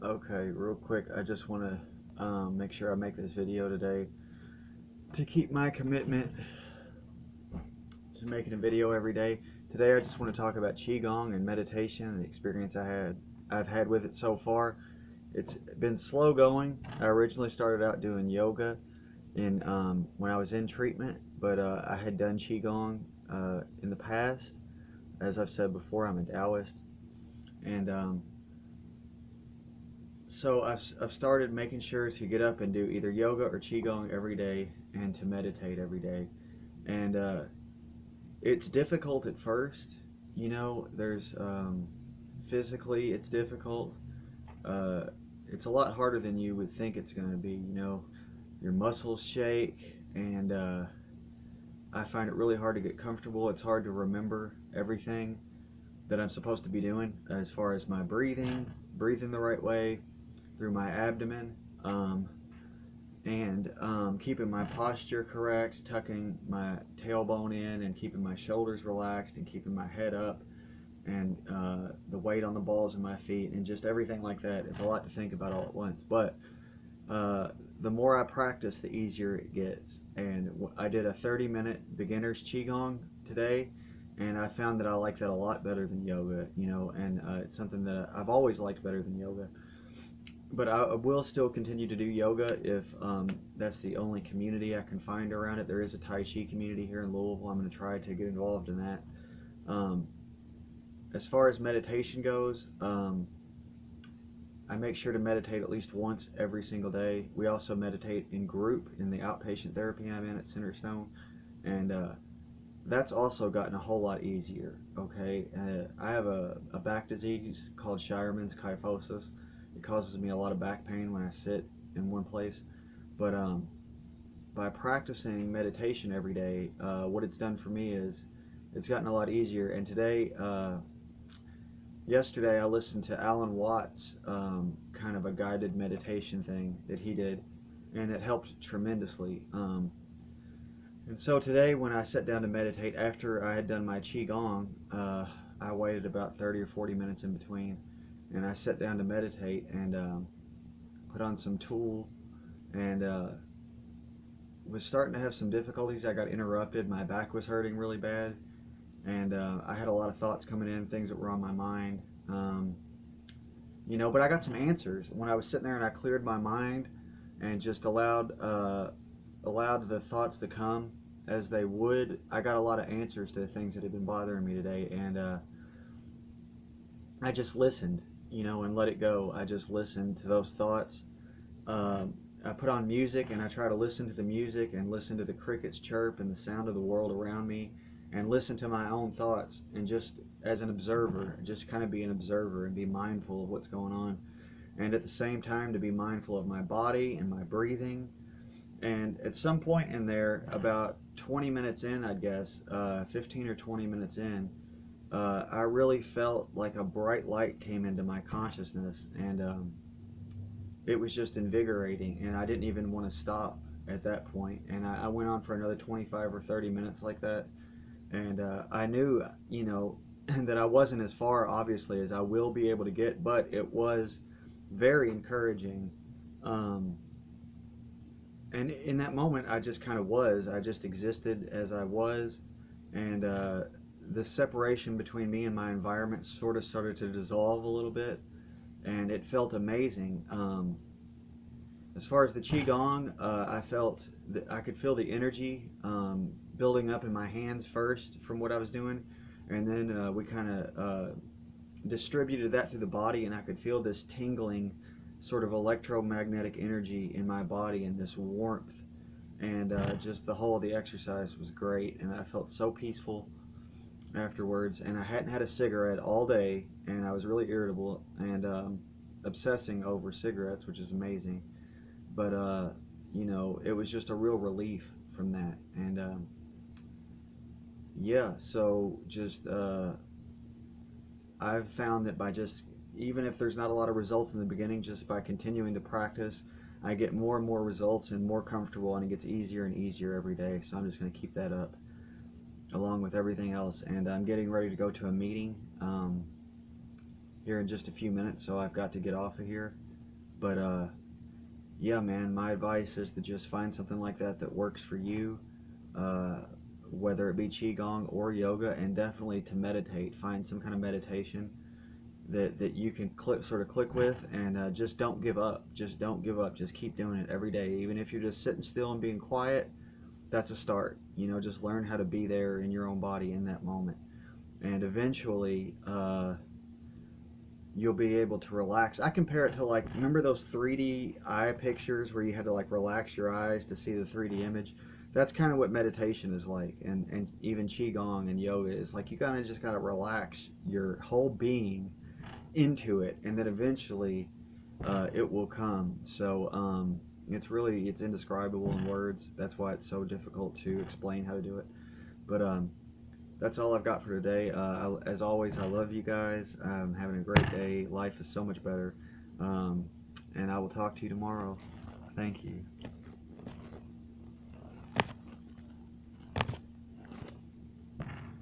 Okay, real quick, I just want to make sure I make this video today to keep my commitment to making a video every day. Today I just want to talk about Qi Gong and meditation and the experience I've had with it so far. It's been slow going. I originally started out doing yoga when I was in treatment, but I had done Qi Gong in the past. As I've said before, I'm a Taoist, and so I've started making sure to get up and do either yoga or Qigong every day and to meditate every day. And it's difficult at first. There's physically it's difficult. Uh, it's a lot harder than you would think it's going to be. Your muscles shake, and I find it really hard to get comfortable. It's hard to remember everything that I'm supposed to be doing as far as my breathing the right way through my abdomen, and keeping my posture correct, tucking my tailbone in and keeping my shoulders relaxed and keeping my head up, and the weight on the balls of my feet and just everything like that. It's a lot to think about all at once, but the more I practice, the easier it gets. And I did a 30-minute beginner's Qigong today, and I found that I like that a lot better than yoga, and it's something that I've always liked better than yoga. But I will still continue to do yoga if that's the only community I can find around it. There is a Tai Chi community here in Louisville. I'm going to try to get involved in that. As far as meditation goes, I make sure to meditate at least once every single day. We also meditate in group in the outpatient therapy I'm in at Centerstone, and that's also gotten a whole lot easier. Okay, I have a back disease called Shireman's kyphosis. It causes me a lot of back pain when I sit in one place, but by practicing meditation every day, what it's done for me is it's gotten a lot easier. And yesterday I listened to Alan Watts' kind of a guided meditation thing that he did, and it helped tremendously. And so today when I sat down to meditate after I had done my Qigong, I waited about 30 or 40 minutes in between, and I sat down to meditate and put on some Tool, and was starting to have some difficulties. I got interrupted. My back was hurting really bad, and I had a lot of thoughts coming in, things that were on my mind. But I got some answers when I was sitting there and I cleared my mind and just allowed the thoughts to come as they would. I got a lot of answers to the things that had been bothering me today, and I just listened, and let it go. I just listened to those thoughts. I put on music and I try to listen to the music and listen to the crickets chirp and the sound of the world around me, and listen to my own thoughts, and just as an observer, just kind of be an observer and be mindful of what's going on, and at the same time to be mindful of my body and my breathing. And at some point in there, about 20 minutes in, I guess, 15 or 20 minutes in, I really felt like a bright light came into my consciousness, and it was just invigorating, and I didn't even want to stop at that point. And I went on for another 25 or 30 minutes like that, and I knew, that I wasn't as far, obviously, as I will be able to get, but it was very encouraging. And in that moment, I just kind of I just existed as I was, and the separation between me and my environment sort of started to dissolve a little bit, and it felt amazing. As far as the Qigong, I felt that I could feel the energy building up in my hands first from what I was doing, and then we kind of distributed that through the body, and I could feel this tingling sort of electromagnetic energy in my body and this warmth, and just the whole of the exercise was great, and I felt so peaceful afterwards. And I hadn't had a cigarette all day, and I was really irritable and obsessing over cigarettes, which is amazing, but it was just a real relief from that. And yeah, so just I've found that by just, even if there's not a lot of results in the beginning, just by continuing to practice, I get more and more results and more comfortable, and it gets easier and easier every day. So I'm just going to keep that up along with everything else. And I'm getting ready to go to a meeting here in just a few minutes, so I've got to get off of here. But yeah, man, my advice is to just find something like that that works for you, uh, whether it be Qi Gong or yoga, and definitely to meditate. Find some kind of meditation that you can sort of click with, and just don't give up. Just don't give up. Just keep doing it every day. Even if you're just sitting still and being quiet, that's a start. You know, just learn how to be there in your own body in that moment. And eventually, you'll be able to relax. I compare it to, like, remember those 3D eye pictures where you had to like relax your eyes to see the 3D image? That's kind of what meditation is like, and even Qigong and yoga is like. You kind of just gotta relax your whole being into it, and then eventually it will come. So it's indescribable in words. That's why it's so difficult to explain how to do it. But that's all I've got for today. As always, I love you guys. I'm having a great day. Life is so much better. And I will talk to you tomorrow. Thank you.